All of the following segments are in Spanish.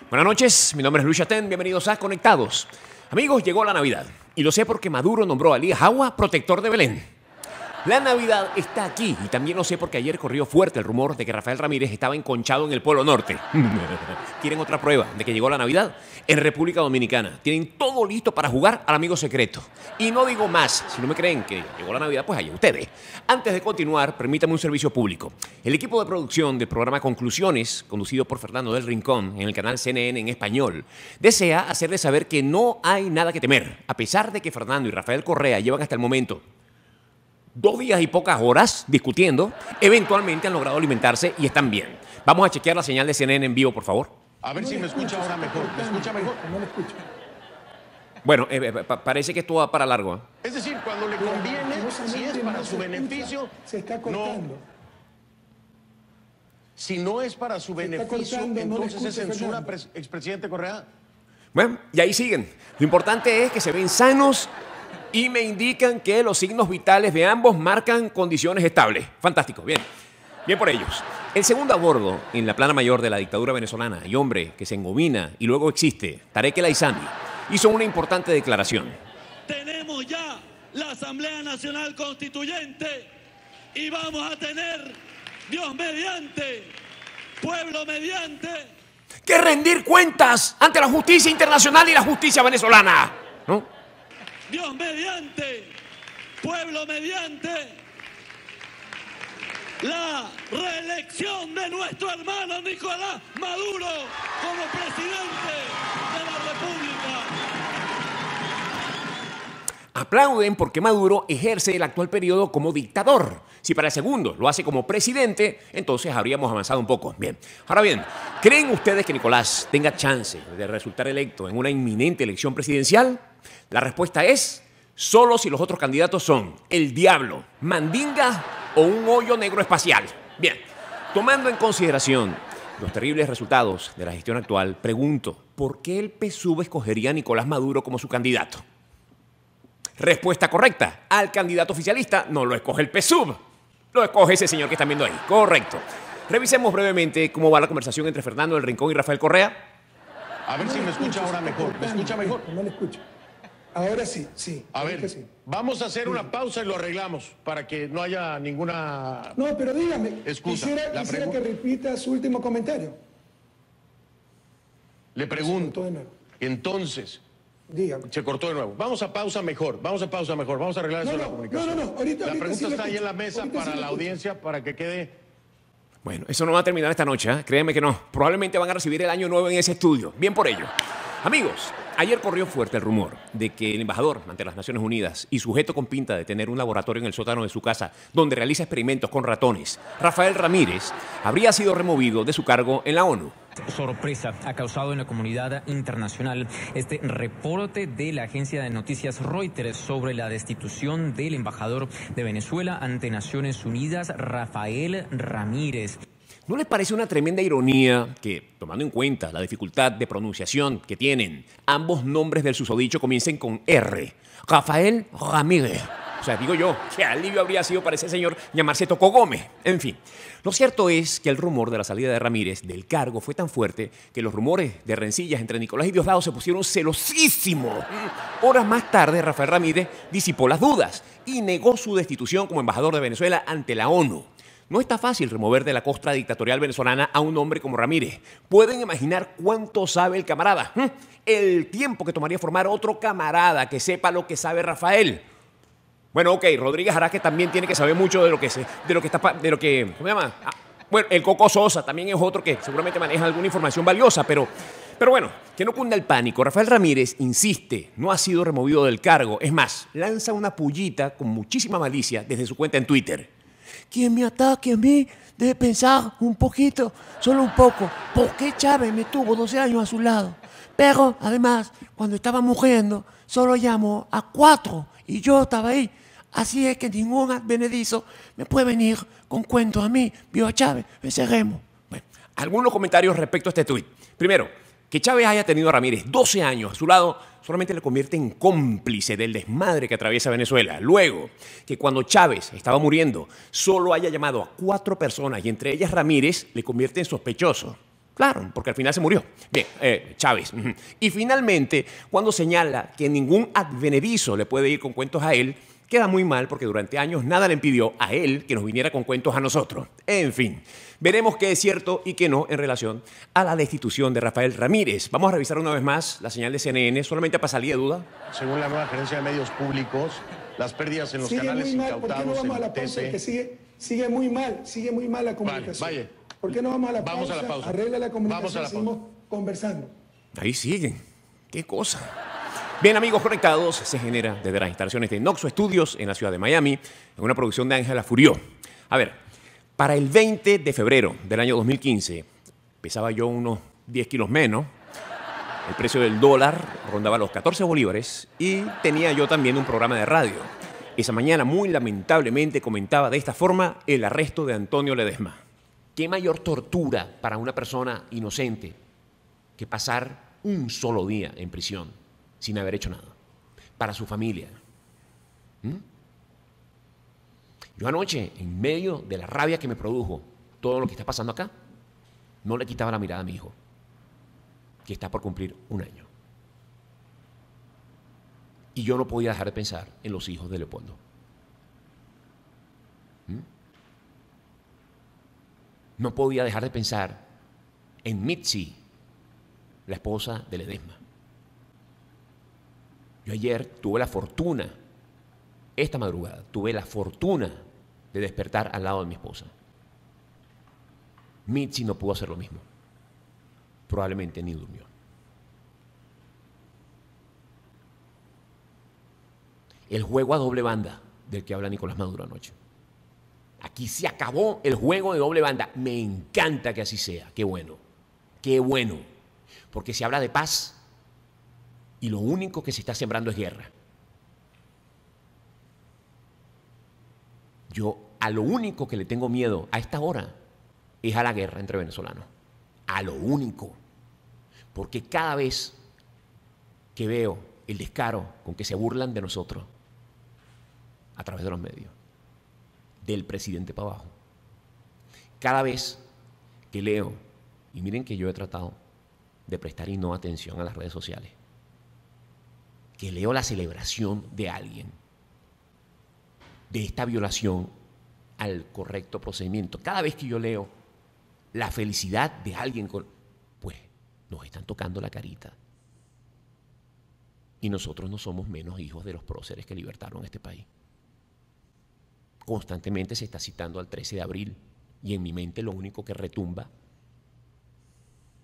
Buenas noches, mi nombre es Luis Chatén, bienvenidos a Conectados. Amigos, llegó la Navidad y lo sé porque Maduro nombró a Elías Agua protector de Belén. La Navidad está aquí y también lo sé porque ayer corrió fuerte el rumor de que Rafael Ramírez estaba enconchado en el Polo Norte. ¿Quieren otra prueba de que llegó la Navidad? En República Dominicana tienen todo listo para jugar al amigo secreto. Y no digo más, si no me creen que llegó la Navidad, pues allá ustedes. Antes de continuar, permítame un servicio público. El equipo de producción del programa Conclusiones, conducido por Fernando del Rincón en el canal CNN en español, desea hacerles saber que no hay nada que temer, a pesar de que Fernando y Rafael Correa llevan hasta el momento 2 días y pocas horas discutiendo, eventualmente han logrado alimentarse y están bien. Vamos a chequear la señal de CNN en vivo, por favor. A ver si me escucha ahora mejor. ¿Me escucha mejor? No me escucho. Bueno, parece que esto va para largo. Es decir, cuando le conviene, si es para su beneficio, se está cortando. Si no es para su beneficio, cortando, no le entonces se escucho, censura, Fernando. expresidente Correa. Bueno, y ahí siguen. Lo importante es que se ven sanos y me indican que los signos vitales de ambos marcan condiciones estables. Fantástico, bien. Bien por ellos. El segundo a bordo en la plana mayor de la dictadura venezolana y hombre que se engomina y luego existe, Tarek El Aissami, hizo una importante declaración. Tenemos ya la Asamblea Nacional Constituyente y vamos a tener, Dios mediante, pueblo mediante, Que rendir cuentas ante la justicia internacional y la justicia venezolana, ¿no? Dios mediante, pueblo mediante, la reelección de nuestro hermano Nicolás Maduro como presidente de la República. Aplauden porque Maduro ejerce el actual periodo como dictador. Si para el segundo lo hace como presidente, entonces habríamos avanzado un poco. Bien. Ahora bien, ¿creen ustedes que Nicolás tenga chance de resultar electo en una inminente elección presidencial? La respuesta es solo si los otros candidatos son el diablo, Mandinga o un hoyo negro espacial. Bien, tomando en consideración los terribles resultados de la gestión actual, pregunto, ¿por qué el PSUV escogería a Nicolás Maduro como su candidato? Respuesta correcta. Al candidato oficialista no lo escoge el PSUV. Lo escoge ese señor que están viendo ahí. Correcto. Revisemos brevemente cómo va la conversación entre Fernando del Rincón y Rafael Correa. A ver si me escucha ahora mejor. ¿Me escucha mejor? No le escucho. Ahora sí, sí. A ver, que sí. vamos a hacer una pausa y lo arreglamos para que no haya ninguna... No, pero dígame. Excusa, la Quisiera que repita su último comentario. Le cortó pregunto, de nuevo. entonces, Dígame. se cortó de nuevo. Vamos a pausa mejor, vamos a pausa mejor, vamos a arreglar eso de la comunicación. no, ahorita La pregunta sí lo está ahí en la escucho. mesa Ahorita para sí lo la escucho. audiencia, para que quede... Bueno, eso no va a terminar esta noche, ¿eh? Créeme que no. Probablemente van a recibir el año nuevo en ese estudio. Bien por ello. Amigos, ayer corrió fuerte el rumor de que el embajador ante las Naciones Unidas y sujeto con pinta de tener un laboratorio en el sótano de su casa donde realiza experimentos con ratones, Rafael Ramírez, habría sido removido de su cargo en la ONU. Sorpresa ha causado en la comunidad internacional este reporte de la agencia de noticias Reuters sobre la destitución del embajador de Venezuela ante Naciones Unidas, Rafael Ramírez. ¿No les parece una tremenda ironía que, tomando en cuenta la dificultad de pronunciación que tienen, ambos nombres del susodicho comiencen con R? Rafael Ramírez. O sea, digo yo, qué alivio habría sido para ese señor llamarse Tocó Gómez. En fin, lo cierto es que el rumor de la salida de Ramírez del cargo fue tan fuerte que los rumores de rencillas entre Nicolás y Diosdado se pusieron celosísimos. Horas más tarde, Rafael Ramírez disipó las dudas y negó su destitución como embajador de Venezuela ante la ONU. No está fácil remover de la costra dictatorial venezolana a un hombre como Ramírez. ¿Pueden imaginar cuánto sabe el camarada? El tiempo que tomaría formar otro camarada que sepa lo que sabe Rafael. Bueno, ok, Rodríguez Araque también tiene que saber mucho ¿cómo se llama? Bueno, el Coco Sosa también es otro que seguramente maneja alguna información valiosa, pero bueno, que no cunda el pánico. Rafael Ramírez insiste, no ha sido removido del cargo. Es más, lanza una pullita con muchísima malicia desde su cuenta en Twitter. Quien me ataque a mí debe pensar un poquito, solo un poco, ¿por qué Chávez me tuvo 12 años a su lado? Pero, además, cuando estaba muriendo, solo llamó a 4 y yo estaba ahí. Así es que ningún advenedizo me puede venir con cuentos a mí. Vio a Chávez, venceremos. Bueno, algunos comentarios respecto a este tuit. Primero, que Chávez haya tenido a Ramírez 12 años a su lado solamente le convierte en cómplice del desmadre que atraviesa Venezuela. Luego, que cuando Chávez estaba muriendo, solo haya llamado a 4 personas y entre ellas Ramírez, le convierte en sospechoso. Claro, porque al final se murió. Bien, Chávez. Y finalmente, cuando señala que ningún advenedizo le puede ir con cuentos a él, queda muy mal porque durante años nada le impidió a él que nos viniera con cuentos a nosotros. En fin, veremos qué es cierto y qué no en relación a la destitución de Rafael Ramírez. Vamos a revisar una vez más la señal de CNN, solamente para salir de duda. Según la nueva gerencia de medios públicos, las pérdidas en los canales incautados en el TC... Que sigue muy mal la comunicación. Vaya. ¿Por qué no vamos a la pausa? Vamos a la pausa. Arregla la comunicación, Vamos a la seguimos conversando. Ahí siguen. Qué cosa. Bien, amigos conectados, se genera desde las instalaciones de Noxo Studios en la ciudad de Miami, en una producción de Ángela Furió. A ver, para el 20 de febrero del año 2015, pesaba yo unos 10 kilos menos, el precio del dólar rondaba los 14 bolívares y tenía yo también un programa de radio. Esa mañana, muy lamentablemente, comentaba de esta forma el arresto de Antonio Ledesma. ¿Qué mayor tortura para una persona inocente que pasar un solo día en prisión sin haber hecho nada? Para su familia. Yo anoche, en medio de la rabia que me produjo todo lo que está pasando acá, no le quitaba la mirada a mi hijo, que está por cumplir un año. Y yo no podía dejar de pensar en los hijos de Leopoldo. No podía dejar de pensar en Mitzi, la esposa de Ledesma. Yo ayer tuve la fortuna, esta madrugada, tuve la fortuna de despertar al lado de mi esposa. Mitzi no pudo hacer lo mismo. Probablemente ni durmió. El juego a doble banda del que habla Nicolás Maduro anoche. Aquí se acabó el juego de doble banda. Me encanta que así sea. Qué bueno. Qué bueno. Porque se habla de paz y lo único que se está sembrando es guerra. Yo a lo único que le tengo miedo a esta hora es a la guerra entre venezolanos. A lo único. Porque cada vez que veo el descaro con que se burlan de nosotros a través de los medios, del presidente para abajo, cada vez que leo, y miren que yo he tratado de prestar y no atención a las redes sociales, que leo la celebración de alguien de esta violación al correcto procedimiento, cada vez que yo leo la felicidad de alguien, pues nos están tocando la carita. Y nosotros no somos menos hijos de los próceres que libertaron este país. Constantemente se está citando al 13 de abril y en mi mente lo único que retumba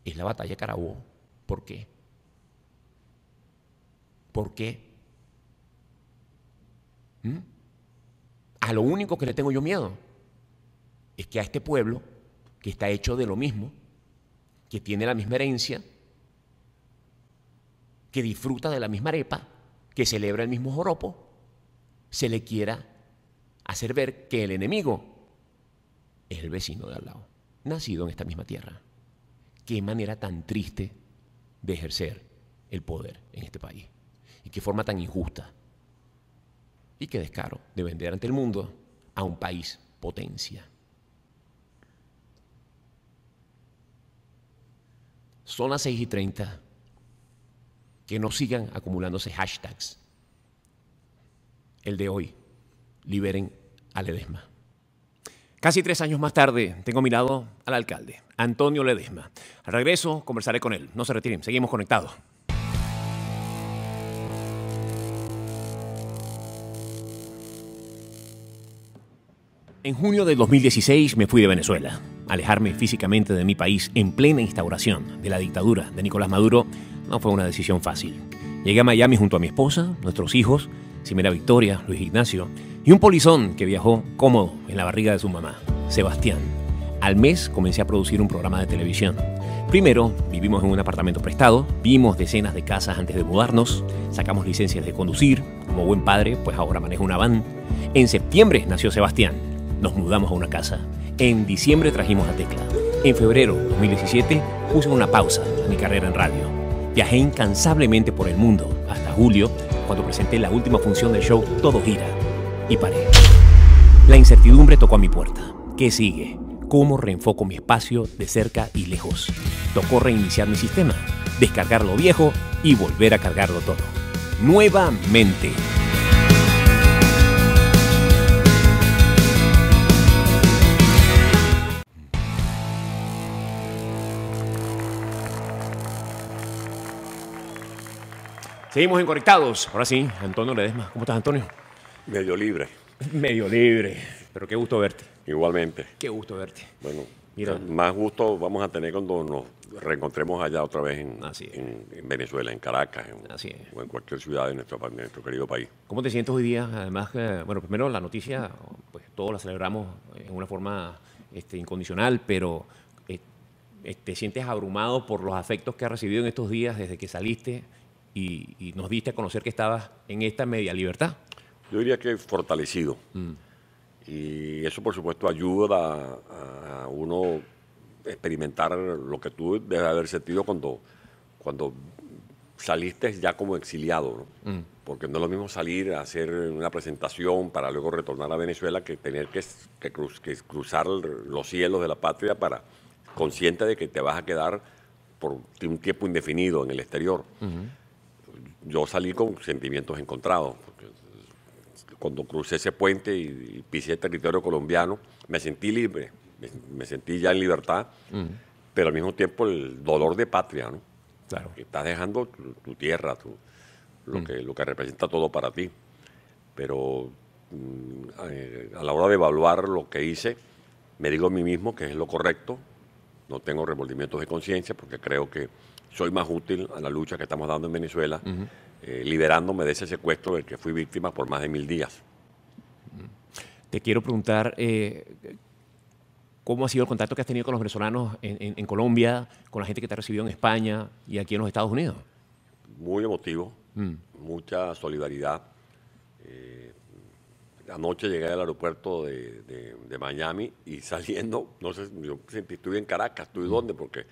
es la batalla de Carabobo. ¿Por qué? ¿Por qué? A lo único que le tengo yo miedo es que a este pueblo, que está hecho de lo mismo, que tiene la misma herencia, que disfruta de la misma arepa, que celebra el mismo joropo, se le quiera hacer ver que el enemigo es el vecino de al lado, nacido en esta misma tierra. Qué manera tan triste de ejercer el poder en este país. Y qué forma tan injusta. Y qué descaro de vender ante el mundo a un país potencia. Son las 6:30. Que no sigan acumulándose hashtags. El de hoy, liberen a Ledesma. Casi 3 años más tarde, tengo a mi lado al alcalde, Antonio Ledesma. Al regreso, conversaré con él. No se retiren, seguimos conectados. En junio de 2016 me fui de Venezuela. Alejarme físicamente de mi país en plena instauración de la dictadura de Nicolás Maduro no fue una decisión fácil. Llegué a Miami junto a mi esposa, nuestros hijos, Ximena Victoria, Luis Ignacio y un polizón que viajó cómodo en la barriga de su mamá, Sebastián. Al mes comencé a producir un programa de televisión. Primero vivimos en un apartamento prestado, vimos decenas de casas antes de mudarnos, sacamos licencias de conducir, como buen padre, pues ahora manejo una van. En septiembre nació Sebastián, nos mudamos a una casa. En diciembre trajimos a Tecla. En febrero de 2017 puse una pausa a mi carrera en radio. Viajé incansablemente por el mundo hasta julio, cuando presenté la última función del show Todo Gira. Y paré. La incertidumbre tocó a mi puerta. ¿Qué sigue? ¿Cómo reenfoco mi espacio de cerca y lejos? Tocó reiniciar mi sistema, descargar lo viejo y volver a cargarlo todo. Nuevamente. Seguimos en Conectados. Ahora sí, Antonio Ledesma. ¿Cómo estás, Antonio? Medio libre. Medio libre. Pero qué gusto verte. Igualmente. Qué gusto verte. Bueno, Mira. más gusto vamos a tener cuando nos reencontremos allá otra vez en Venezuela, en Caracas, o en cualquier ciudad de nuestro querido país. ¿Cómo te sientes hoy día? Además, bueno, primero la noticia, pues todos la celebramos en una forma incondicional, pero te sientes abrumado por los afectos que has recibido en estos días desde que saliste y nos diste a conocer que estabas en esta media libertad. Yo diría que fortalecido. Y eso, por supuesto, ayuda a uno experimentar lo que tú debes haber sentido cuando saliste ya como exiliado, ¿no? Porque no es lo mismo salir a hacer una presentación para luego retornar a Venezuela que tener que cruzar los cielos de la patria para consciente de que te vas a quedar por un tiempo indefinido en el exterior. Yo salí con sentimientos encontrados, porque cuando crucé ese puente y pisé el territorio colombiano, me sentí libre, me sentí ya en libertad, pero al mismo tiempo el dolor de patria, ¿no? Claro. Que estás dejando tu tierra, lo que representa todo para ti. Pero a la hora de evaluar lo que hice, me digo a mí mismo que es lo correcto, no tengo remordimientos de conciencia porque creo que soy más útil a la lucha que estamos dando en Venezuela, liberándome de ese secuestro del que fui víctima por más de 1000 días. Te quiero preguntar, ¿cómo ha sido el contacto que has tenido con los venezolanos en Colombia, con la gente que te ha recibido en España y aquí en los Estados Unidos? Muy emotivo, mucha solidaridad. Anoche llegué al aeropuerto de Miami y saliendo, no sé, yo estuve en Caracas, estuve dónde, porque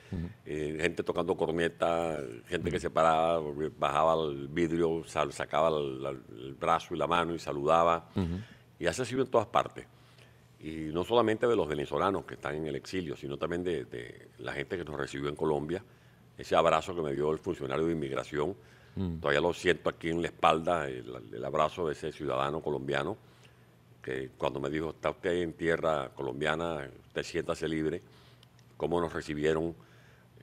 gente tocando corneta, gente que se paraba, bajaba el vidrio, sacaba el brazo y la mano y saludaba. Y así ha sido en todas partes. Y no solamente de los venezolanos que están en el exilio, sino también de la gente que nos recibió en Colombia. Ese abrazo que me dio el funcionario de inmigración, todavía lo siento aquí en la espalda, el abrazo de ese ciudadano colombiano, que cuando me dijo, está usted en tierra colombiana, usted siéntase libre, cómo nos recibieron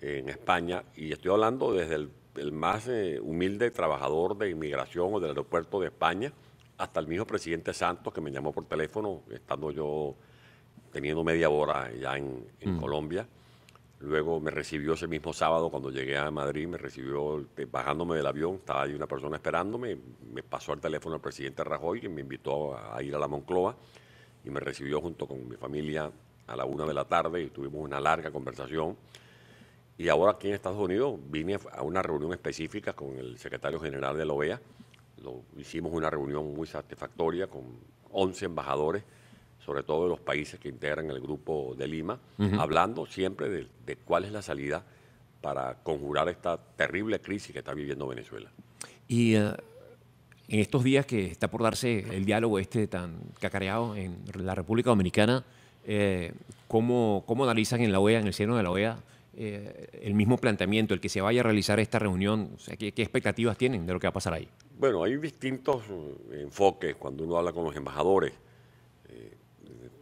en España. Y estoy hablando desde el más humilde trabajador de inmigración o del aeropuerto de España, hasta el mismo presidente Santos, que me llamó por teléfono, estando yo teniendo media hora ya en Colombia. Luego me recibió ese mismo sábado cuando llegué a Madrid, me recibió bajándome del avión, estaba ahí una persona esperándome, me pasó el teléfono al presidente Rajoy, que me invitó a ir a la Moncloa y me recibió junto con mi familia a la 1 de la tarde y tuvimos una larga conversación. Y ahora aquí en Estados Unidos vine a una reunión específica con el secretario general de la OEA. Hicimos una reunión muy satisfactoria con 11 embajadores, sobre todo de los países que integran el Grupo de Lima, hablando siempre de cuál es la salida para conjurar esta terrible crisis que está viviendo Venezuela. Y en estos días que está por darse el diálogo tan cacareado en la República Dominicana, ¿cómo analizan en la OEA, en el seno de la OEA, el mismo planteamiento, el que se vaya a realizar esta reunión? O sea, ¿qué expectativas tienen de lo que va a pasar ahí? Bueno, hay distintos enfoques cuando uno habla con los embajadores.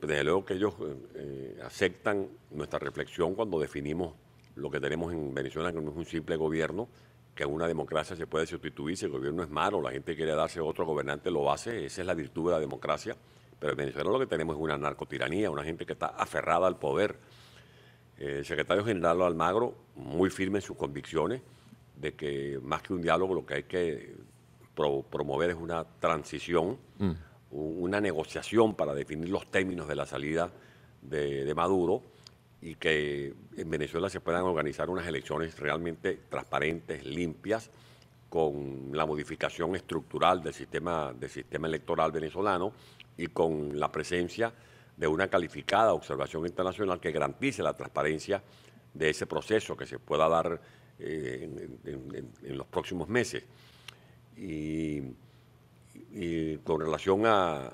Desde luego que ellos aceptan nuestra reflexión cuando definimos lo que tenemos en Venezuela, que no es un simple gobierno, que en una democracia se puede sustituir, si el gobierno es malo, la gente quiere darse a otro gobernante, lo hace, esa es la virtud de la democracia, pero en Venezuela lo que tenemos es una narcotiranía, una gente que está aferrada al poder. El secretario general Almagro, muy firme en sus convicciones, de que más que un diálogo lo que hay que promover es una transición, una negociación para definir los términos de la salida de Maduro y que en Venezuela se puedan organizar unas elecciones realmente transparentes, limpias, con la modificación estructural del sistema electoral venezolano y con la presencia de una calificada observación internacional que garantice la transparencia de ese proceso que se pueda dar en los próximos meses. Y Y con relación a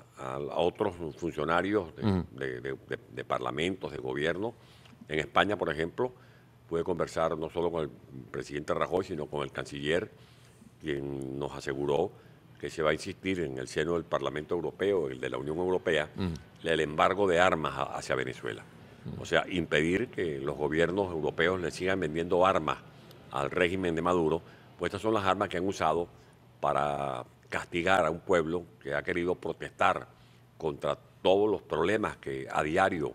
otros funcionarios de parlamentos, de gobierno, en España, por ejemplo, pude conversar no solo con el presidente Rajoy, sino con el canciller, quien nos aseguró que se va a insistir en el seno del Parlamento Europeo, el de la Unión Europea, el embargo de armas hacia Venezuela. O sea, impedir que los gobiernos europeos le sigan vendiendo armas al régimen de Maduro, pues estas son las armas que han usado para castigar a un pueblo que ha querido protestar contra todos los problemas que a diario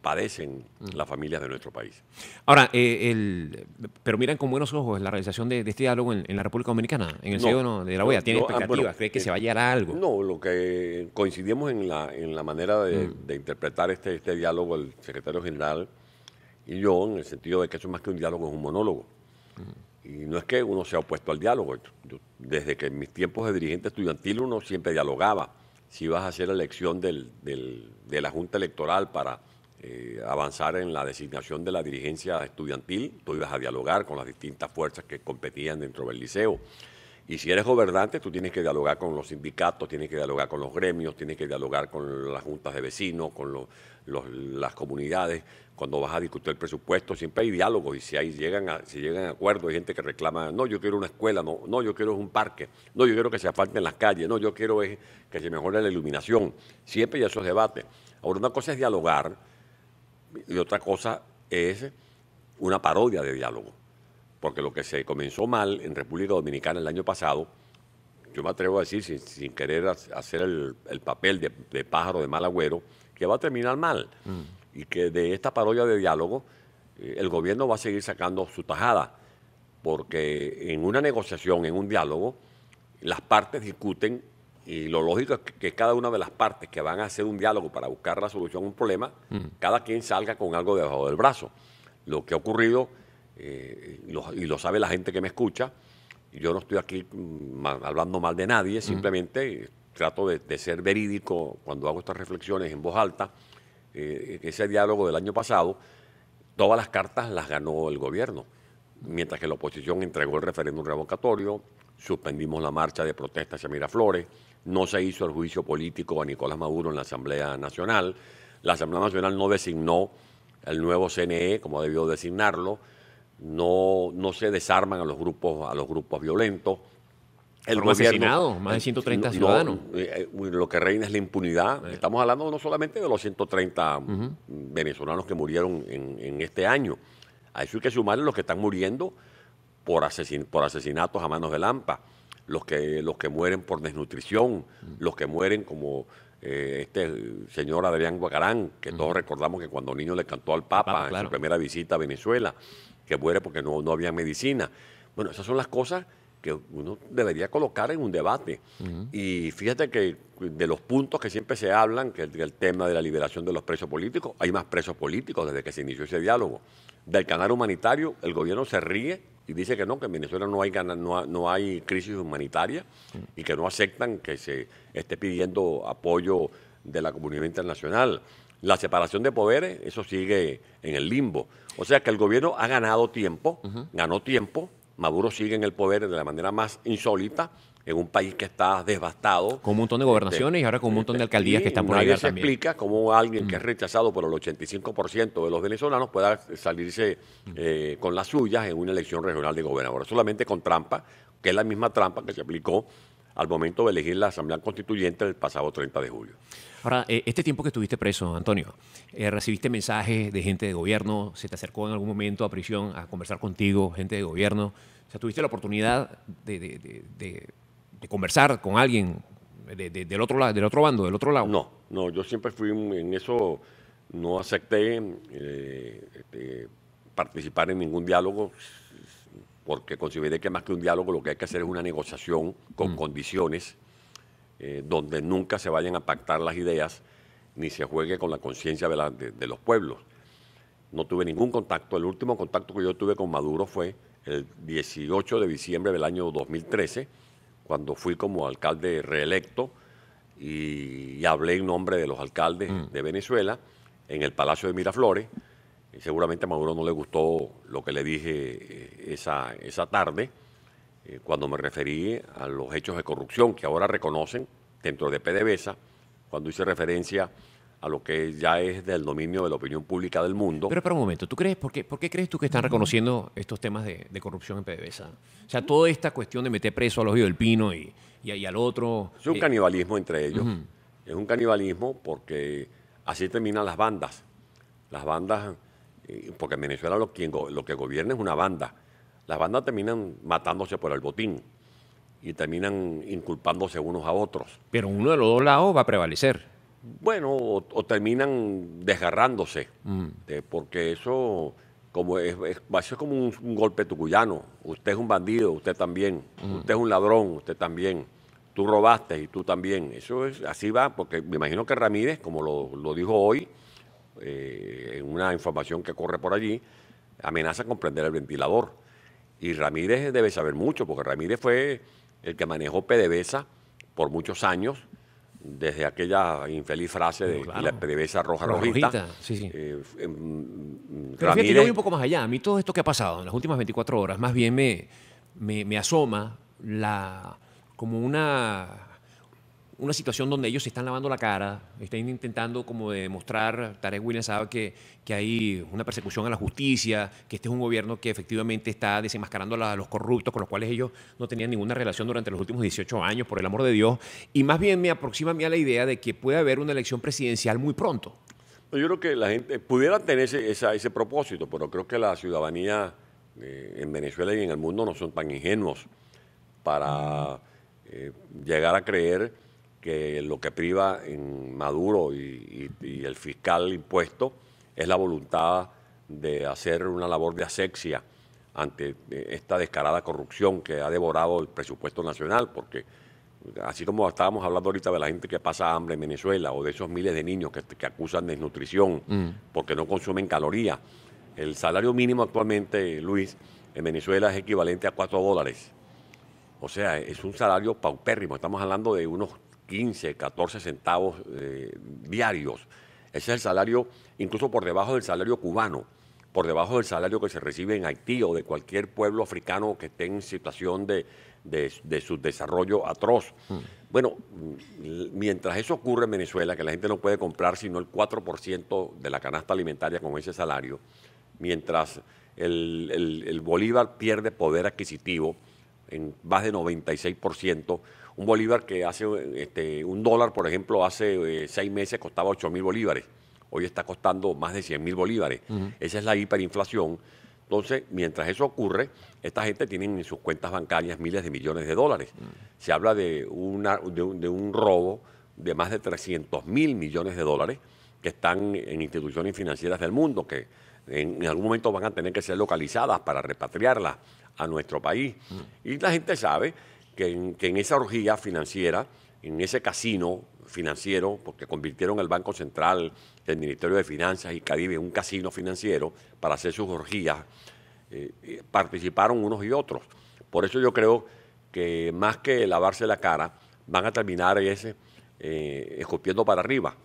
padecen las familias de nuestro país. Ahora, pero miran con buenos ojos la realización de este diálogo en la República Dominicana, en el seno de la OEA. ¿Tiene expectativas? Bueno, ¿Cree que se va a llegar a algo? No, lo que coincidimos en la manera de interpretar este diálogo, el secretario general y yo, en el sentido de que eso más que un diálogo es un monólogo. Y no es que uno sea opuesto al diálogo. Desde que en mis tiempos de dirigente estudiantil uno siempre dialogaba. Si ibas a hacer la elección de la Junta Electoral para avanzar en la designación de la dirigencia estudiantil, tú ibas a dialogar con las distintas fuerzas que competían dentro del liceo. Y si eres gobernante, tú tienes que dialogar con los sindicatos, tienes que dialogar con los gremios, tienes que dialogar con las juntas de vecinos, con las comunidades. Cuando vas a discutir el presupuesto, siempre hay diálogos y si llegan a acuerdos, hay gente que reclama, no, yo quiero una escuela, no, yo quiero un parque, no, yo quiero que se asfalten las calles, no, yo quiero que se mejore la iluminación. Siempre hay esos debates. Ahora, una cosa es dialogar y otra cosa es una parodia de diálogo. Porque lo que se comenzó mal en República Dominicana el año pasado, yo me atrevo a decir, sin querer hacer el papel de pájaro de mal agüero, que va a terminar mal. Y que de esta parodia de diálogo, el gobierno va a seguir sacando su tajada. Porque en una negociación, en un diálogo, las partes discuten y lo lógico es que cada una de las partes que van a hacer un diálogo para buscar la solución a un problema, cada quien salga con algo debajo del brazo. Lo que ha ocurrido, y lo sabe la gente que me escucha, yo no estoy aquí hablando mal de nadie, simplemente trato de ser verídico cuando hago estas reflexiones en voz alta. Ese diálogo del año pasado, todas las cartas las ganó el gobierno, mientras que la oposición entregó el referéndum revocatorio, suspendimos la marcha de protesta hacia Miraflores, no se hizo el juicio político a Nicolás Maduro en la Asamblea Nacional, la Asamblea Nacional no designó el nuevo CNE como debió designarlo, no se desarman a los grupos violentos. El asesinado, más de 130 ciudadanos. Lo que reina es la impunidad. Estamos hablando no solamente de los 130 venezolanos que murieron en este año. A eso hay que sumarle los que están muriendo por asesinatos a manos de Lampa, los que mueren por desnutrición, los que mueren como este señor Adrián Guacarán, que todos recordamos que cuando niño le cantó al Papa en su primera visita a Venezuela, que muere porque no había medicina. Bueno, esas son las cosas que uno debería colocar en un debate. Y fíjate que de los puntos que siempre se hablan, que el tema de la liberación de los presos políticos, hay más presos políticos desde que se inició ese diálogo. Del canal humanitario, el gobierno se ríe y dice que en Venezuela no hay crisis humanitaria y que no aceptan que se esté pidiendo apoyo de la comunidad internacional. La separación de poderes, eso sigue en el limbo. O sea que el gobierno ha ganado tiempo, ganó tiempo. Maduro sigue en el poder de la manera más insólita, en un país que está devastado. Con un montón de gobernaciones y ahora con un montón de alcaldías que están por llegar también. Nadie se explica cómo alguien que es rechazado por el 85% de los venezolanos pueda salirse con las suyas en una elección regional de gobernador. Solamente con trampa, que es la misma trampa que se aplicó al momento de elegir la Asamblea Constituyente el pasado 30 de julio. Ahora, este tiempo que estuviste preso, Antonio, ¿recibiste mensajes de gente de gobierno? ¿Se te acercó en algún momento a prisión a conversar contigo, gente de gobierno? O sea, ¿tuviste la oportunidad de conversar con alguien del otro bando, del otro lado? No, yo siempre fui en eso, no acepté participar en ningún diálogo, porque consideré que más que un diálogo lo que hay que hacer es una negociación con condiciones donde nunca se vayan a pactar las ideas ni se juegue con la conciencia de los pueblos. No tuve ningún contacto. El último contacto que yo tuve con Maduro fue el 18 de diciembre del año 2013, cuando fui como alcalde reelecto y hablé en nombre de los alcaldes de Venezuela en el Palacio de Miraflores. Seguramente a Maduro no le gustó lo que le dije esa tarde cuando me referí a los hechos de corrupción que ahora reconocen dentro de PDVSA, cuando hice referencia a lo que ya es del dominio de la opinión pública del mundo. Pero un momento, por qué crees tú que están reconociendo estos temas de corrupción en PDVSA? O sea, toda esta cuestión de meter preso a los Hoyos del Pino y al otro... Es un canibalismo entre ellos. Es un canibalismo porque así terminan las bandas. Las bandas, porque en Venezuela lo que gobierna es una banda. Las bandas terminan matándose por el botín y terminan inculpándose unos a otros. Pero uno de los dos lados va a prevalecer. Bueno, o terminan desgarrándose, porque eso va a ser como un golpe tucuyano. Usted es un bandido, usted también. Usted es un ladrón, usted también. Tú robaste y tú también. Eso es así va, porque me imagino que Ramírez, como lo dijo hoy, en una información que corre por allí, amenaza con prender el ventilador. Y Ramírez debe saber mucho, porque Ramírez fue el que manejó PDVSA por muchos años, desde aquella infeliz frase de la PDVSA roja rojita. Sí. Pero fíjate, yo voy un poco más allá. A mí todo esto que ha pasado en las últimas 24 horas, más bien me asoma como una situación donde ellos se están lavando la cara, están intentando como demostrar, Tarek Williams sabe que hay una persecución a la justicia, que este es un gobierno que efectivamente está desenmascarando a los corruptos con los cuales ellos no tenían ninguna relación durante los últimos 18 años, por el amor de Dios, y más bien me aproxima a mí a la idea de que puede haber una elección presidencial muy pronto. Yo creo que la gente pudiera tener ese propósito, pero creo que la ciudadanía en Venezuela y en el mundo no son tan ingenuos para llegar a creer que lo que priva en Maduro y el fiscal impuesto es la voluntad de hacer una labor de asepsia ante esta descarada corrupción que ha devorado el presupuesto nacional, porque así como estábamos hablando ahorita de la gente que pasa hambre en Venezuela o de esos miles de niños que acusan de desnutrición porque no consumen calorías, el salario mínimo actualmente, Luis, en Venezuela es equivalente a $4. O sea, es un salario paupérrimo, estamos hablando de unos 15, 14 centavos diarios. Ese es el salario, incluso por debajo del salario cubano, por debajo del salario que se recibe en Haití o de cualquier pueblo africano que esté en situación de subdesarrollo atroz. Bueno, mientras eso ocurre en Venezuela, que la gente no puede comprar sino el 4% de la canasta alimentaria con ese salario, mientras el bolívar pierde poder adquisitivo en más de 96%, un bolívar que hace un dólar, por ejemplo, hace 6 meses costaba 8.000 bolívares. Hoy está costando más de 100.000 bolívares. Esa es la hiperinflación. Entonces, mientras eso ocurre, esta gente tiene en sus cuentas bancarias miles de millones de dólares. Se habla de un robo de más de 300.000 millones de dólares que están en instituciones financieras del mundo, que en algún momento van a tener que ser localizadas para repatriarlas a nuestro país. Y la gente sabe que en esa orgía financiera, en ese casino financiero, porque convirtieron el Banco Central, el Ministerio de Finanzas y Caribe en un casino financiero para hacer sus orgías, participaron unos y otros. Por eso yo creo que más que lavarse la cara, van a terminar escupiendo para arriba,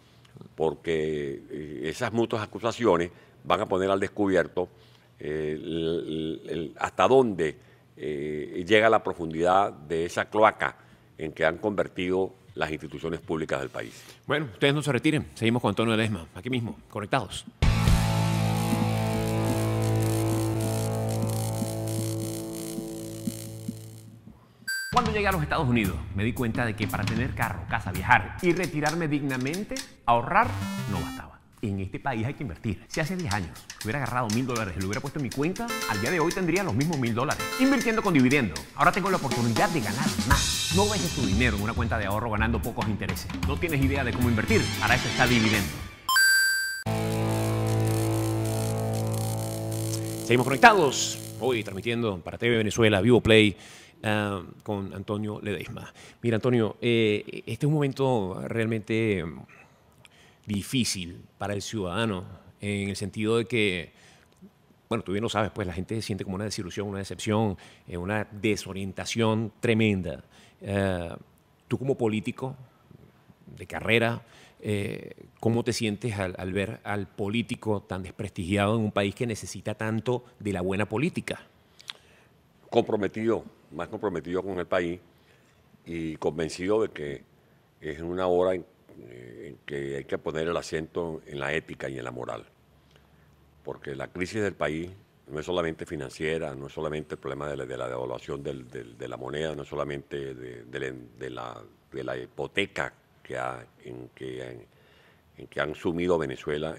porque esas mutuas acusaciones van a poner al descubierto hasta dónde llega la profundidad de esa cloaca en que han convertido las instituciones públicas del país. Bueno, ustedes no se retiren. Seguimos con Antonio Ledesma, aquí mismo, conectados. Cuando llegué a los Estados Unidos, me di cuenta de que para tener carro, casa, viajar y retirarme dignamente, ahorrar no bastaba. En este país hay que invertir. Si hace 10 años hubiera agarrado $1.000 y lo hubiera puesto en mi cuenta, al día de hoy tendría los mismos $1.000. Invirtiendo con dividendo, ahora tengo la oportunidad de ganar más. No dejes tu dinero en una cuenta de ahorro ganando pocos intereses. ¿No tienes idea de cómo invertir? Para eso está Dividendo. Seguimos conectados. Hoy transmitiendo para TV Venezuela, Vivo Play, con Antonio Ledesma. Mira, Antonio, este es un momento realmente difícil para el ciudadano, en el sentido de que, bueno, tú bien lo sabes, pues la gente siente como una desilusión, una decepción, una desorientación tremenda. Tú como político de carrera, ¿cómo te sientes al ver al político tan desprestigiado en un país que necesita tanto de la buena política? Comprometido más comprometido con el país y convencido de que es una hora en que hay que poner el acento en la ética y en la moral. Porque la crisis del país no es solamente financiera, no es solamente el problema de la devaluación de la moneda, no es solamente de la hipoteca en que han sumido Venezuela.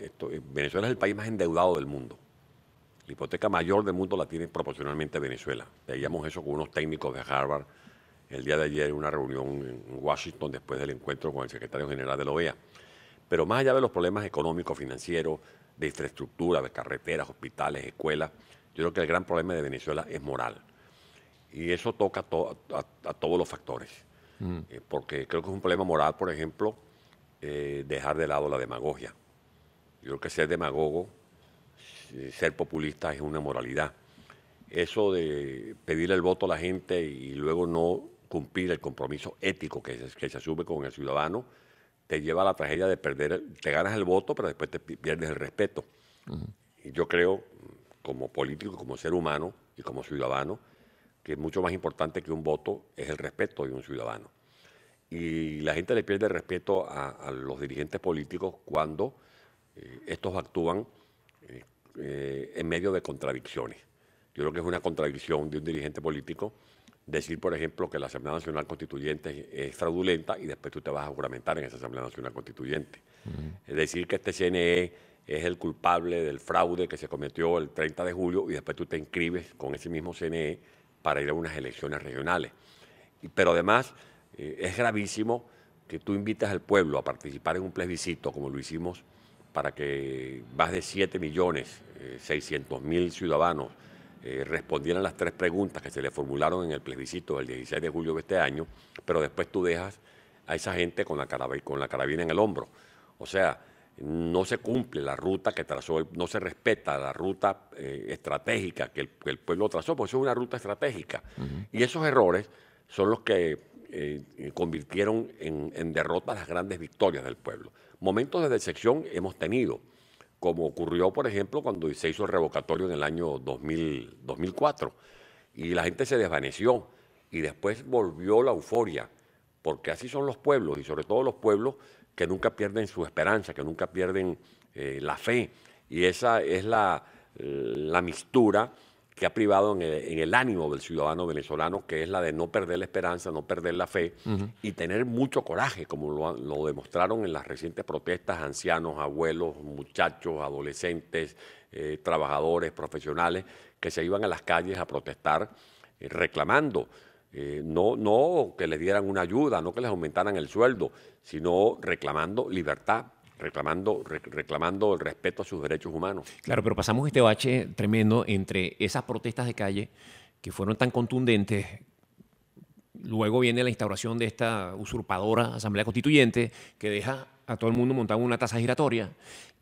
Venezuela es el país más endeudado del mundo. La hipoteca mayor del mundo la tiene proporcionalmente Venezuela. Veíamos eso con unos técnicos de Harvard el día de ayer en una reunión en Washington después del encuentro con el secretario general de la OEA. Pero más allá de los problemas económicos, financieros, de infraestructura, de carreteras, hospitales, escuelas, yo creo que el gran problema de Venezuela es moral. Y eso toca a todos los factores. Porque creo que es un problema moral, por ejemplo, dejar de lado la demagogia. Yo creo que ser demagogo, ser populista es una moralidad. Eso de pedir el voto a la gente y luego no cumplir el compromiso ético que se asume con el ciudadano, te lleva a la tragedia de perder, te ganas el voto, pero después te pierdes el respeto. Y yo creo, como político, como ser humano y como ciudadano, que es mucho más importante que un voto es el respeto de un ciudadano. Y la gente le pierde el respeto a los dirigentes políticos cuando estos actúan en medio de contradicciones. Yo creo que es una contradicción de un dirigente político decir, por ejemplo, que la Asamblea Nacional Constituyente es fraudulenta y después tú te vas a juramentar en esa Asamblea Nacional Constituyente. Es decir, que este CNE es el culpable del fraude que se cometió el 30 de julio y después tú te inscribes con ese mismo CNE para ir a unas elecciones regionales. Pero además es gravísimo que tú invitas al pueblo a participar en un plebiscito, como lo hicimos, para que más de 7.600.000 ciudadanos respondieran las 3 preguntas que se le formularon en el plebiscito del 16 de julio de este año, pero después tú dejas a esa gente con la carabina en el hombro. O sea, no se cumple la ruta que trazó, no se respeta la ruta estratégica que el pueblo trazó, porque eso es una ruta estratégica. Y esos errores son los que convirtieron en derrotas las grandes victorias del pueblo. Momentos de decepción hemos tenido, como ocurrió, por ejemplo, cuando se hizo el revocatorio en el año 2004. Y la gente se desvaneció y después volvió la euforia, porque así son los pueblos, y sobre todo los pueblos que nunca pierden su esperanza, que nunca pierden la fe. Y esa es la mistura que ha privado en el ánimo del ciudadano venezolano, que es la de no perder la esperanza, no perder la fe y tener mucho coraje, como lo demostraron en las recientes protestas ancianos, abuelos, muchachos, adolescentes, trabajadores, profesionales, que se iban a las calles a protestar reclamando, no que les dieran una ayuda, no que les aumentaran el sueldo, sino reclamando libertad, reclamando el respeto a sus derechos humanos. Claro, pero pasamos este bache tremendo entre esas protestas de calle que fueron tan contundentes. Luego viene la instauración de esta usurpadora Asamblea Constituyente que deja a todo el mundo montado en una tasa giratoria.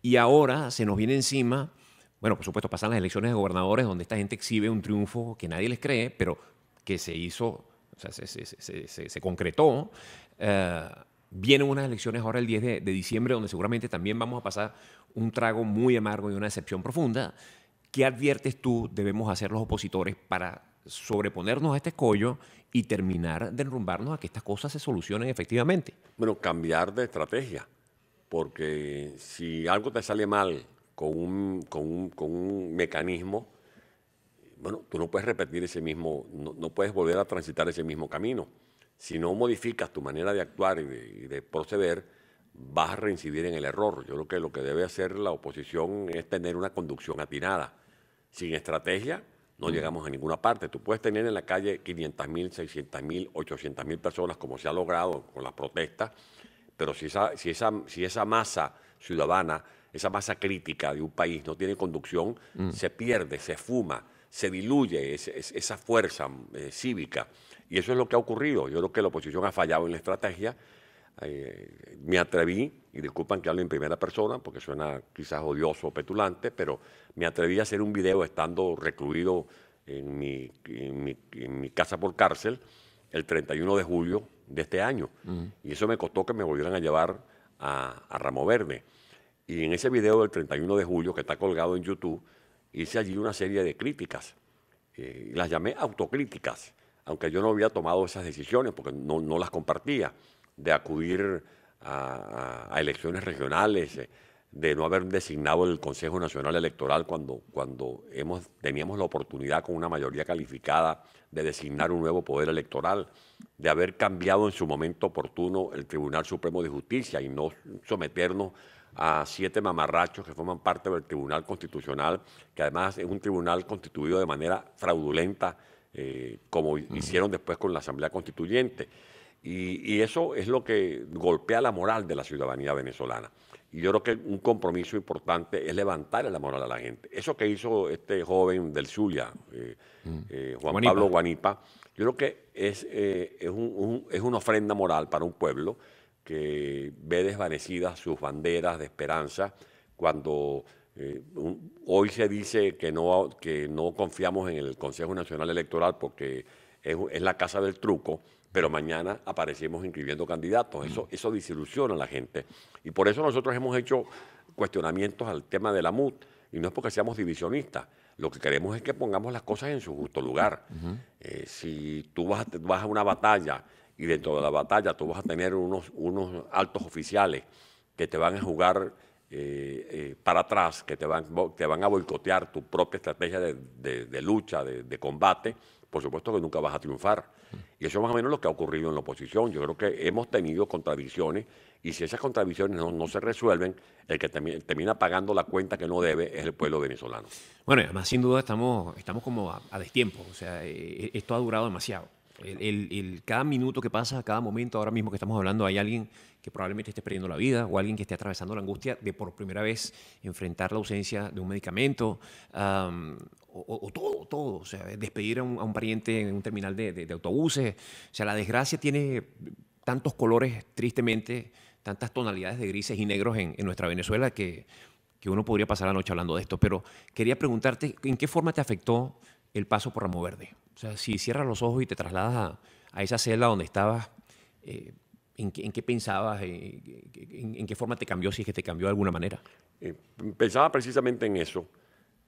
Y ahora se nos viene encima, bueno, por supuesto pasan las elecciones de gobernadores donde esta gente exhibe un triunfo que nadie les cree, pero que se hizo, o sea, se concretó. Vienen unas elecciones ahora el 10 de diciembre donde seguramente también vamos a pasar un trago muy amargo y una decepción profunda. ¿Qué adviertes tú debemos hacer los opositores para sobreponernos a este escollo y terminar de enrumbarnos a que estas cosas se solucionen efectivamente? Bueno, cambiar de estrategia, porque si algo te sale mal con un mecanismo, bueno, tú no puedes repetir ese mismo, no puedes volver a transitar ese mismo camino. Si no modificas tu manera de actuar y de proceder, vas a reincidir en el error. Yo creo que lo que debe hacer la oposición es tener una conducción atinada. Sin estrategia no llegamos a ninguna parte. Tú puedes tener en la calle 500.000, 600.000, 800.000 personas, como se ha logrado con las protestas, pero si esa masa ciudadana, esa masa crítica de un país no tiene conducción, se pierde, se esfuma, se diluye esa fuerza cívica. Y eso es lo que ha ocurrido. Yo creo que la oposición ha fallado en la estrategia. Me atreví, y disculpan que hable en primera persona, porque suena quizás odioso o petulante, pero me atreví a hacer un video estando recluido en mi casa por cárcel el 31 de julio de este año. Y eso me costó que me volvieran a llevar a Ramo Verde. Y en ese video del 31 de julio, que está colgado en YouTube, hice allí una serie de críticas. Las llamé autocríticas aunque yo no había tomado esas decisiones porque no las compartía, de acudir a elecciones regionales, de no haber designado el Consejo Nacional Electoral cuando teníamos la oportunidad con una mayoría calificada de designar un nuevo poder electoral, de haber cambiado en su momento oportuno el Tribunal Supremo de Justicia y no someternos a 7 mamarrachos que forman parte del Tribunal Constitucional, que además es un tribunal constituido de manera fraudulenta, como hicieron después con la Asamblea Constituyente. Y eso es lo que golpea la moral de la ciudadanía venezolana. Y yo creo que un compromiso importante es levantar la moral a la gente. Eso que hizo este joven del Zulia, Juan Pablo Guanipa, yo creo que es una ofrenda moral para un pueblo que ve desvanecidas sus banderas de esperanza cuando hoy se dice que no confiamos en el Consejo Nacional Electoral porque es la casa del truco, pero mañana aparecemos inscribiendo candidatos. Eso desilusiona a la gente. Y por eso nosotros hemos hecho cuestionamientos al tema de la MUD, y no es porque seamos divisionistas. Lo que queremos es que pongamos las cosas en su justo lugar. Si tú vas a una batalla y dentro de la batalla tú vas a tener unos altos oficiales que te van a jugar para atrás, que te van a boicotear tu propia estrategia de lucha, de combate, por supuesto que nunca vas a triunfar. Y eso es más o menos lo que ha ocurrido en la oposición. Yo creo que hemos tenido contradicciones y si esas contradicciones no se resuelven, el que termina pagando la cuenta que no debe es el pueblo venezolano. Bueno, además sin duda estamos como a destiempo. O sea, esto ha durado demasiado. Cada minuto que pasa, cada momento, ahora mismo que estamos hablando, hay alguien que probablemente esté perdiendo la vida o alguien que esté atravesando la angustia de por primera vez enfrentar la ausencia de un medicamento o todo. O sea, despedir a un pariente en un terminal de autobuses. O sea, la desgracia tiene tantos colores, tristemente, tantas tonalidades de grises y negros en nuestra Venezuela que uno podría pasar la noche hablando de esto. Pero quería preguntarte, ¿en qué forma te afectó el paso por Ramo Verde? O sea, si cierras los ojos y te trasladas a esa celda donde estabas, ¿en qué pensabas? ¿En qué forma te cambió, si es que te cambió de alguna manera? Pensaba precisamente en eso.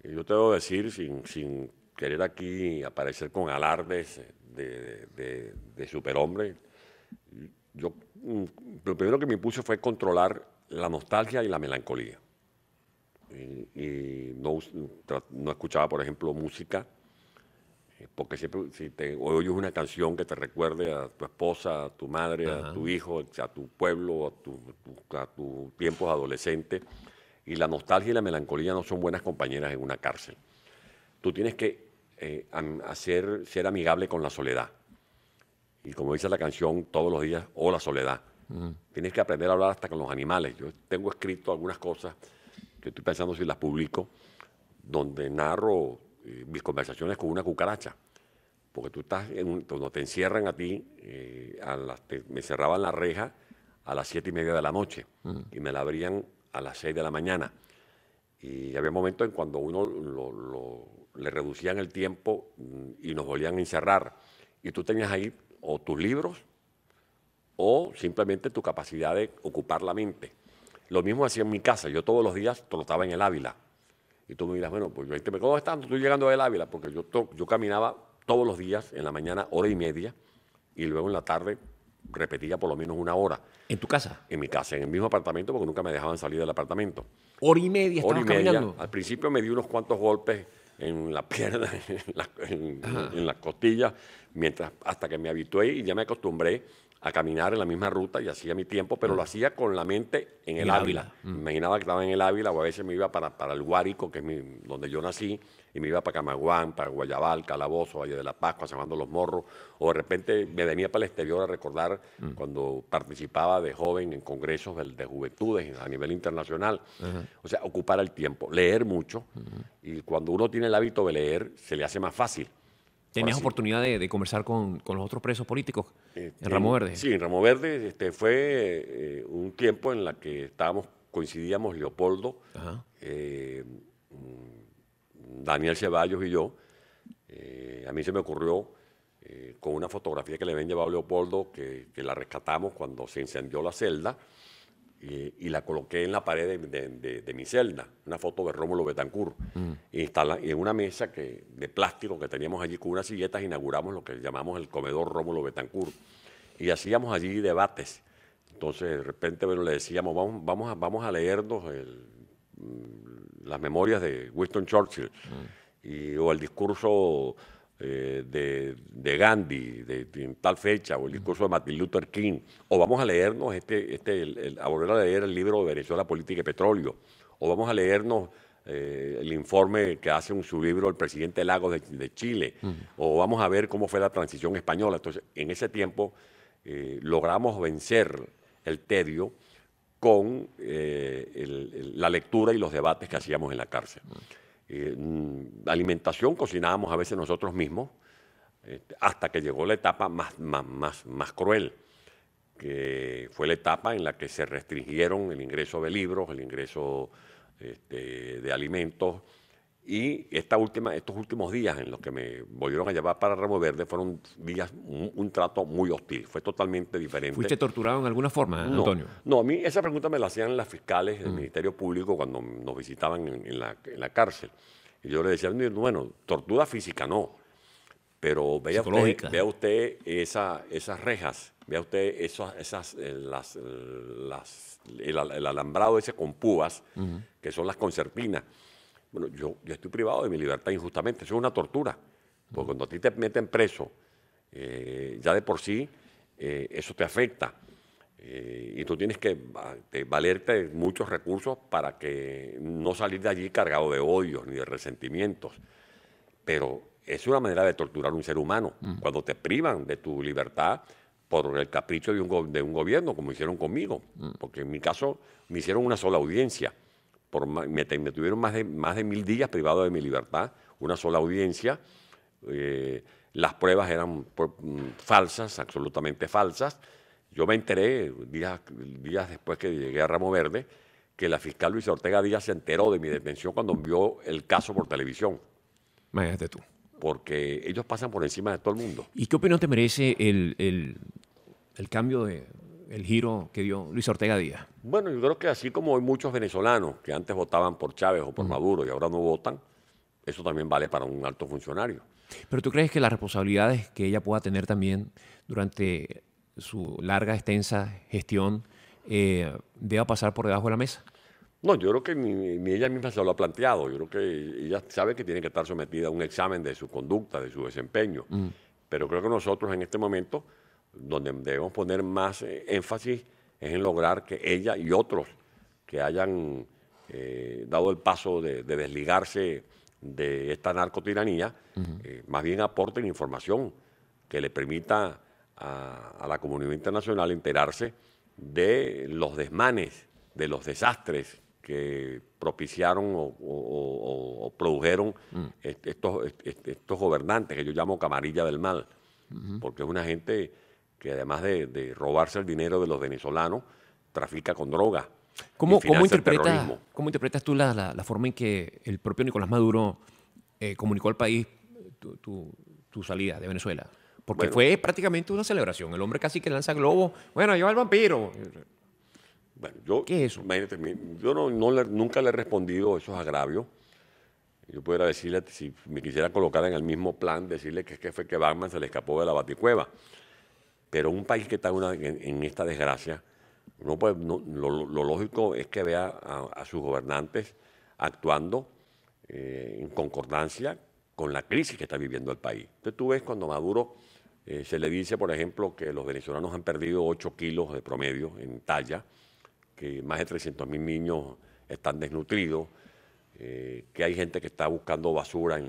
Yo te debo decir, sin querer aquí aparecer con alardes de superhombre, lo primero que me puse fue controlar la nostalgia y la melancolía. Y no escuchaba, por ejemplo, música, porque siempre si te oyes una canción que te recuerde a tu esposa, a tu madre, a tu hijo, a tu pueblo, a tus tiempos adolescentes, y la nostalgia y la melancolía no son buenas compañeras en una cárcel. Tú tienes que ser amigable con la soledad. Y como dice la canción, todos los días, o la soledad. Tienes que aprender a hablar hasta con los animales. Yo tengo escrito algunas cosas que estoy pensando si las publico, donde narro mis conversaciones con una cucaracha. Porque tú estás, cuando te encierran a ti, me cerraban la reja a las 7:30 de la noche y me la abrían a las 6 de la mañana. Y había momentos en cuando uno le reducían el tiempo y nos volvían a encerrar. Y tú tenías ahí o tus libros o simplemente tu capacidad de ocupar la mente. Lo mismo hacía en mi casa. Yo todos los días trotaba en el Ávila. Y tú me dirás, bueno, pues ¿cómo estás? Estoy llegando del Ávila, porque yo caminaba todos los días, en la mañana 1:30, y luego en la tarde repetía por lo menos 1 hora. ¿En tu casa? En mi casa, en el mismo apartamento, porque nunca me dejaban salir del apartamento. 1:30 estabas caminando. Al principio me di unos cuantos golpes en la pierna, en las costillas, hasta que me habitué y ya me acostumbré a caminar en la misma ruta y hacía mi tiempo, pero lo hacía con la mente en el Ávila. Me imaginaba que estaba en el Ávila, o a veces me iba para el Guárico, que es donde yo nací, y me iba para Camaguán, para Guayabal, Calabozo, Valle de la Pascua, San Juan de los Morros, o de repente me venía para el exterior a recordar cuando participaba de joven en congresos de juventudes a nivel internacional. O sea, ocupar el tiempo, leer mucho, y cuando uno tiene el hábito de leer, se le hace más fácil. ¿Tenías oportunidad de conversar con los otros presos políticos en Ramo Verde? Sí, en Ramo Verde fue un tiempo en la que coincidíamos Leopoldo, Daniel Ceballos y yo. A mí se me ocurrió con una fotografía que le habían llevado a Leopoldo, que la rescatamos cuando se incendió la celda, y la coloqué en la pared de mi celda, una foto de Rómulo Betancourt. Y en una mesa de plástico que teníamos allí con unas silletas inauguramos lo que llamamos el comedor Rómulo Betancourt. Y hacíamos allí debates. Entonces, de repente, bueno, le decíamos, vamos a leernos las memorias de Winston Churchill o el discurso de Gandhi en tal fecha, o el discurso de Martin Luther King, o vamos a leernos a volver a leer el libro de Venezuela, Política y Petróleo, o vamos a leernos el informe que hace en su libro el presidente Lagos de Chile, o vamos a ver cómo fue la transición española. Entonces, en ese tiempo logramos vencer el tedio con la lectura y los debates que hacíamos en la cárcel. La alimentación cocinábamos a veces nosotros mismos, hasta que llegó la etapa más cruel, que fue la etapa en la que se restringieron el ingreso de libros, el ingreso de alimentos, y estos últimos días en los que me volvieron a llevar para Ramo Verde fueron días, un trato muy hostil, fue totalmente diferente. ¿Fuiste torturado en alguna forma, Antonio? No, a mí esa pregunta me la hacían las fiscales del Ministerio Público cuando nos visitaban en la cárcel. Y yo le decía, bueno, tortura física no, pero vea usted esas rejas, vea usted el alambrado ese con púas, que son las concertinas. Bueno, yo estoy privado de mi libertad injustamente, eso es una tortura, porque cuando a ti te meten preso, ya de por sí eso te afecta, y tú tienes que valerte de muchos recursos para que no salir de allí cargado de odios ni de resentimientos. Pero es una manera de torturar a un ser humano, cuando te privan de tu libertad por el capricho de un gobierno, como hicieron conmigo, porque en mi caso me hicieron una sola audiencia. Me tuvieron más de 1000 días privado de mi libertad, una sola audiencia. Las pruebas eran falsas, absolutamente falsas. Yo me enteré días después que llegué a Ramo Verde que la fiscal Luisa Ortega Díaz se enteró de mi detención cuando vio el caso por televisión. Imagínate tú. Porque ellos pasan por encima de todo el mundo. ¿Y qué opinión te merece el cambio el giro que dio Luis Ortega Díaz? Bueno, yo creo que así como hay muchos venezolanos que antes votaban por Chávez o por Maduro y ahora no votan, eso también vale para un alto funcionario. ¿Pero tú crees que las responsabilidades que ella pueda tener también durante su larga, extensa gestión deba pasar por debajo de la mesa? No, yo creo que ni ella misma se lo ha planteado. Yo creo que ella sabe que tiene que estar sometida a un examen de su conducta, de su desempeño. Pero creo que nosotros en este momento, donde debemos poner más énfasis, es en lograr que ella y otros que hayan dado el paso de desligarse de esta narcotiranía, más bien aporten información que le permita a la comunidad internacional enterarse de los desmanes, de los desastres que propiciaron o produjeron estos gobernantes que yo llamo camarilla del mal, porque es una gente que además de robarse el dinero de los venezolanos, trafica con droga. ¿Cómo interpretas tú la forma en que el propio Nicolás Maduro comunicó al país tu salida de Venezuela? Porque fue prácticamente una celebración. El hombre casi que lanza globos. Bueno, lleva el vampiro. Bueno, ¿qué es eso? Imagínate, yo nunca le he respondido esos agravios. Yo pudiera decirle, si me quisiera colocar en el mismo plan, decirle que fue que Batman se le escapó de la baticueva. Pero un país que está en esta desgracia, lo lógico es que vea a sus gobernantes actuando en concordancia con la crisis que está viviendo el país. Entonces tú ves cuando Maduro se le dice, por ejemplo, que los venezolanos han perdido 8 kilos de promedio en talla, que más de 300.000 niños están desnutridos, que hay gente que está buscando basura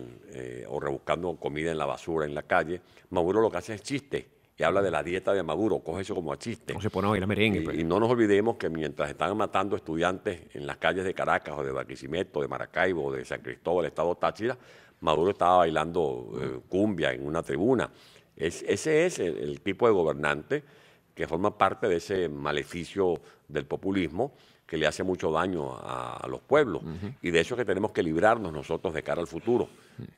o rebuscando comida en la basura en la calle. Maduro lo que hace es chiste y habla de la dieta de Maduro, coge eso como a chiste. No se pone a bailar merengue. Y no nos olvidemos que mientras están matando estudiantes en las calles de Caracas o de Barquisimeto, de Maracaibo o de San Cristóbal, estado Táchira, Maduro estaba bailando cumbia en una tribuna. Ese es el tipo de gobernante que forma parte de ese maleficio del populismo que le hace mucho daño a los pueblos. Y de eso que tenemos que librarnos nosotros de cara al futuro.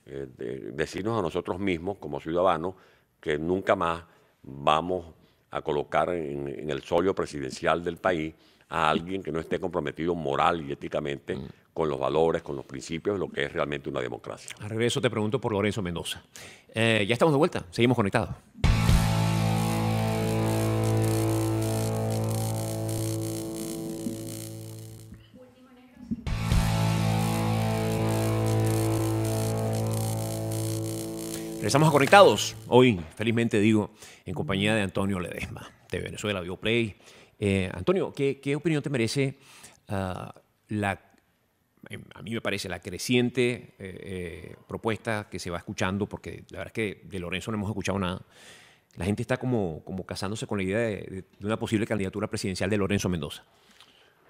Decirnos a nosotros mismos, como ciudadanos, que nunca más vamos a colocar en el solio presidencial del país a alguien que no esté comprometido moral y éticamente con los valores, con los principios, lo que es realmente una democracia. Al regreso te pregunto por Lorenzo Mendoza. Ya estamos de vuelta, seguimos conectados. Regresamos a Conectados. Hoy, felizmente digo, en compañía de Antonio Ledesma, de Venezuela, Bioplay. Antonio, ¿qué opinión te merece a mí me parece la creciente propuesta que se va escuchando? Porque la verdad es que de Lorenzo no hemos escuchado nada. La gente está como casándose con la idea de una posible candidatura presidencial de Lorenzo Mendoza.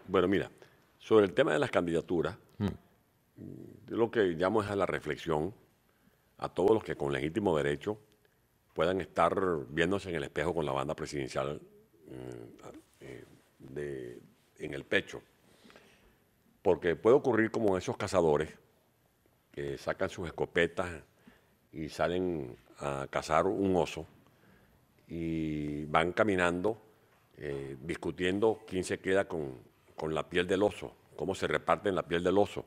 Bueno, mira, sobre el tema de las candidaturas, yo lo que llamo es a la reflexión a todos los que con legítimo derecho puedan estar viéndose en el espejo con la banda presidencial en el pecho. Porque puede ocurrir como esos cazadores que sacan sus escopetas y salen a cazar un oso y van caminando discutiendo quién se queda con la piel del oso, cómo se reparten la piel del oso.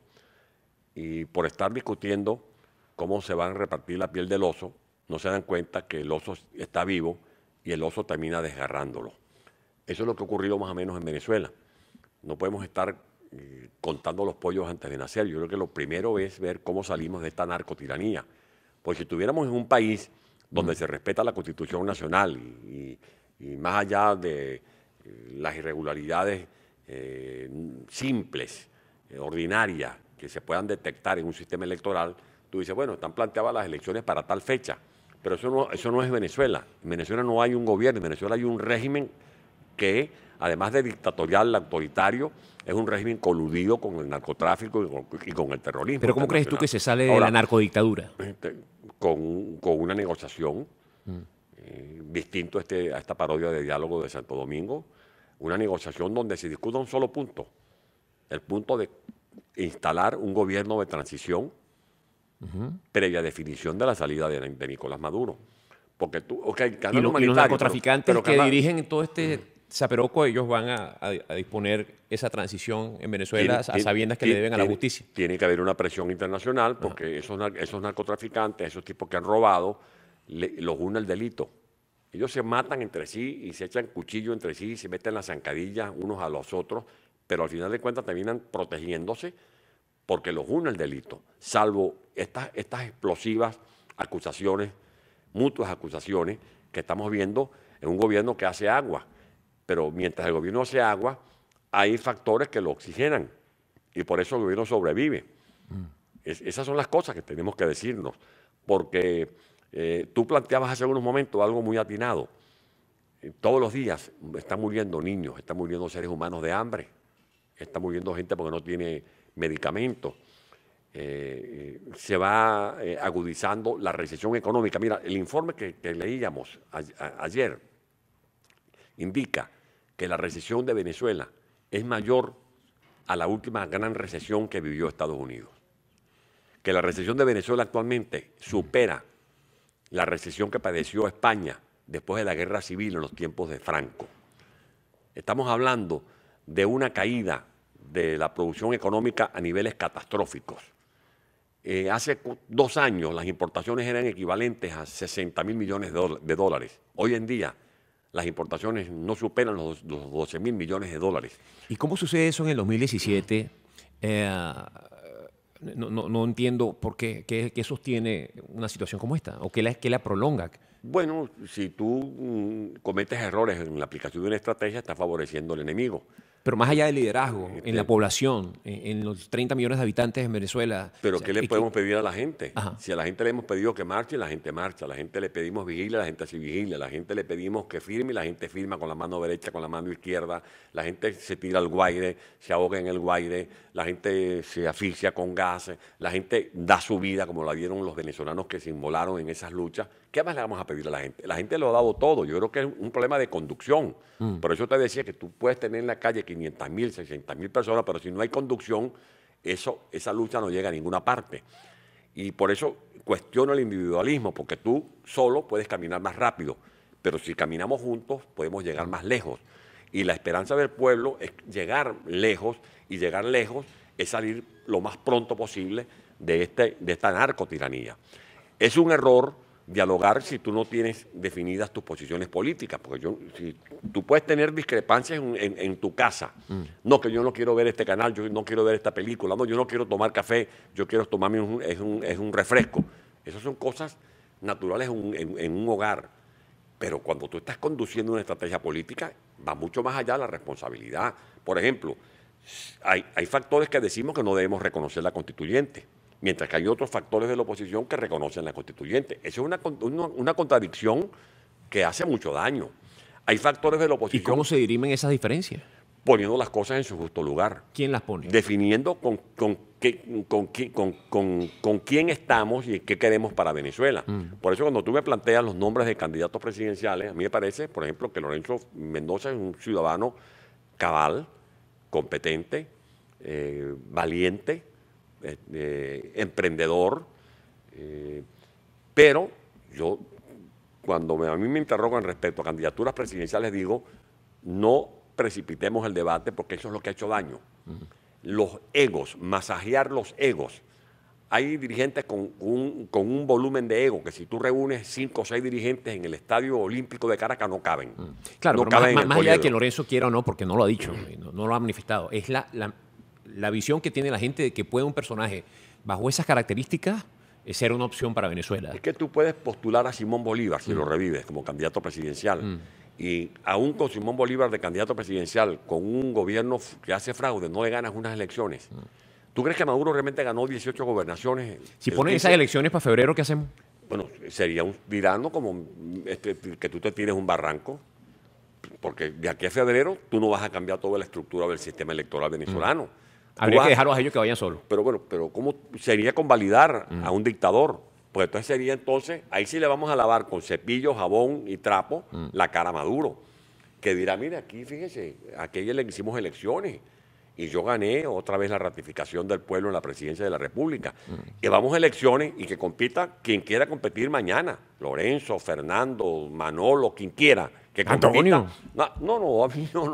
Y por estar discutiendo cómo se van a repartir la piel del oso, no se dan cuenta que el oso está vivo y el oso termina desgarrándolo. Eso es lo que ha ocurrido más o menos en Venezuela. No podemos estar contando los pollos antes de nacer. Yo creo que lo primero es ver cómo salimos de esta narcotiranía. Porque si estuviéramos en un país donde se respeta la Constitución Nacional y más allá de las irregularidades simples, ordinarias, que se puedan detectar en un sistema electoral, tú dices, bueno, están planteadas las elecciones para tal fecha, pero eso no es Venezuela. En Venezuela no hay un gobierno, en Venezuela hay un régimen que, además de dictatorial, autoritario, es un régimen coludido con el narcotráfico y con el terrorismo. ¿Pero cómo crees tú que se sale de la narcodictadura? Con una negociación, distinto a esta parodia de diálogo de Santo Domingo, una negociación donde se discuta un solo punto, el punto de instalar un gobierno de transición previa definición de la salida de Nicolás Maduro. Porque tú, y los narcotraficantes que dirigen todo este zaperoco, ellos van a disponer esa transición en Venezuela a sabiendas que le deben a la justicia. Tiene que haber una presión internacional porque esos narcotraficantes, esos tipos que han robado, los une el delito. Ellos se matan entre sí y se echan cuchillo entre sí y se meten las zancadillas unos a los otros, pero al final de cuentas terminan protegiéndose porque los une el delito, salvo estas explosivas acusaciones, mutuas acusaciones que estamos viendo en un gobierno que hace agua. Pero mientras el gobierno hace agua, hay factores que lo oxigenan y por eso el gobierno sobrevive. Esas son las cosas que tenemos que decirnos, porque tú planteabas hace unos momentos algo muy atinado. Todos los días están muriendo niños, están muriendo seres humanos de hambre, está muriendo gente porque no tiene medicamentos. Se va agudizando la recesión económica. Mira, el informe que leíamos ayer indica que la recesión de Venezuela es mayor a la última gran recesión que vivió Estados Unidos. Que la recesión de Venezuela actualmente supera la recesión que padeció España después de la guerra civil en los tiempos de Franco. Estamos hablando de una caída de la producción económica a niveles catastróficos. Hace 2 años las importaciones eran equivalentes a 60.000 millones de dólares. Hoy en día las importaciones no superan los 12.000 millones de dólares. ¿Y cómo sucede eso en el 2017? No entiendo por qué sostiene una situación como esta o qué la prolonga. Bueno, si tú cometes errores en la aplicación de una estrategia, estás favoreciendo al enemigo. Pero más allá del liderazgo, en la población, en los 30 millones de habitantes en Venezuela. ¿Pero qué le podemos pedir a la gente? Ajá. Si a la gente le hemos pedido que marche, la gente marcha. A la gente le pedimos vigilia, la gente se vigilia. A la gente le pedimos que firme, la gente firma con la mano derecha, con la mano izquierda. La gente se tira al guaire, se ahoga en el guaire. La gente se asfixia con gases. La gente da su vida, como la dieron los venezolanos que se inmolaron en esas luchas. ¿Qué más le vamos a pedir a la gente? La gente lo ha dado todo. Yo creo que es un problema de conducción. Por eso te decía que tú puedes tener en la calle 500.000, 600.000 personas, pero si no hay conducción, esa lucha no llega a ninguna parte. Y por eso cuestiono el individualismo, porque tú solo puedes caminar más rápido, pero si caminamos juntos podemos llegar más lejos. Y la esperanza del pueblo es llegar lejos, y llegar lejos es salir lo más pronto posible de esta narcotiranía. Es un error dialogar si tú no tienes definidas tus posiciones políticas, porque si tú puedes tener discrepancias en tu casa. No, que yo no quiero ver este canal, yo no quiero ver esta película, no, yo no quiero tomar café, yo quiero tomarme un refresco. Esas son cosas naturales en un hogar. Pero cuando tú estás conduciendo una estrategia política, va mucho más allá de la responsabilidad. Por ejemplo, hay factores que decimos que no debemos reconocer la constituyente, mientras que hay otros factores de la oposición que reconocen la constituyente. Esa es una contradicción que hace mucho daño. Hay factores de la oposición... ¿Y cómo se dirimen esas diferencias? Poniendo las cosas en su justo lugar. ¿Quién las pone? Definiendo con quién estamos y qué queremos para Venezuela. Por eso cuando tú me planteas los nombres de candidatos presidenciales, a mí me parece, por ejemplo, que Lorenzo Mendoza es un ciudadano cabal, competente, valiente, emprendedor, pero yo, cuando a mí me interrogan respecto a candidaturas presidenciales, digo, no precipitemos el debate porque eso es lo que ha hecho daño. Los egos, masajear los egos. Hay dirigentes con un volumen de ego que si tú reúnes 5 o 6 dirigentes en el Estadio Olímpico de Caracas no caben. Claro, no pero caben más allá de que Lorenzo quiera o no, porque no lo ha dicho, no lo ha manifestado, es la visión que tiene la gente de que puede un personaje bajo esas características ser una opción para Venezuela. Es que tú puedes postular a Simón Bolívar si lo revives como candidato presidencial. Y aún con Simón Bolívar de candidato presidencial, con un gobierno que hace fraude, no le ganas unas elecciones. ¿Tú crees que Maduro realmente ganó 18 gobernaciones? Si ponen esas elecciones para febrero, ¿qué hacemos? Bueno, sería un tirano como que tú te tires un barranco, porque de aquí a febrero tú no vas a cambiar toda la estructura del sistema electoral venezolano. Habría que dejarlos a ellos que vayan solos. Pero bueno, ¿cómo sería convalidar a un dictador? Pues entonces ahí sí le vamos a lavar con cepillo, jabón y trapo la cara a Maduro, que dirá, mire, aquí fíjese, aquella le hicimos elecciones y yo gané otra vez la ratificación del pueblo en la presidencia de la República. Y vamos a elecciones y que compita quien quiera competir mañana, Lorenzo, Fernando, Manolo, quien quiera. Que Antonio. No, a mí no.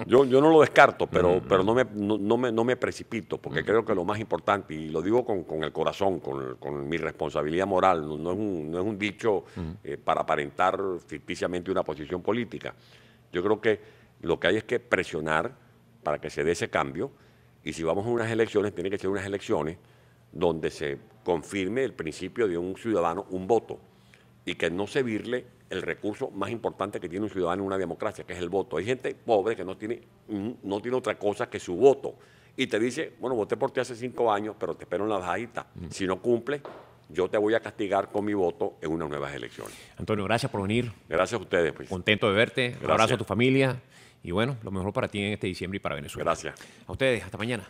Yo no lo descarto, pero no me precipito, porque creo que lo más importante, y lo digo con el corazón, con mi responsabilidad moral, no es un dicho para aparentar ficticiamente una posición política. Yo creo que lo que hay es que presionar para que se dé ese cambio, y si vamos a unas elecciones, tiene que ser unas elecciones donde se confirme el principio de un ciudadano, un voto, y que no se virle el recurso más importante que tiene un ciudadano en una democracia, que es el voto. Hay gente pobre que no tiene otra cosa que su voto. Y te dice, bueno, voté por ti hace 5 años, pero te espero en la bajadita. Si no cumple, yo te voy a castigar con mi voto en unas nuevas elecciones. Antonio, gracias por venir. Gracias a ustedes. Pues. Contento de verte. Gracias. Un abrazo a tu familia. Y bueno, lo mejor para ti en este diciembre y para Venezuela. Gracias. A ustedes, hasta mañana.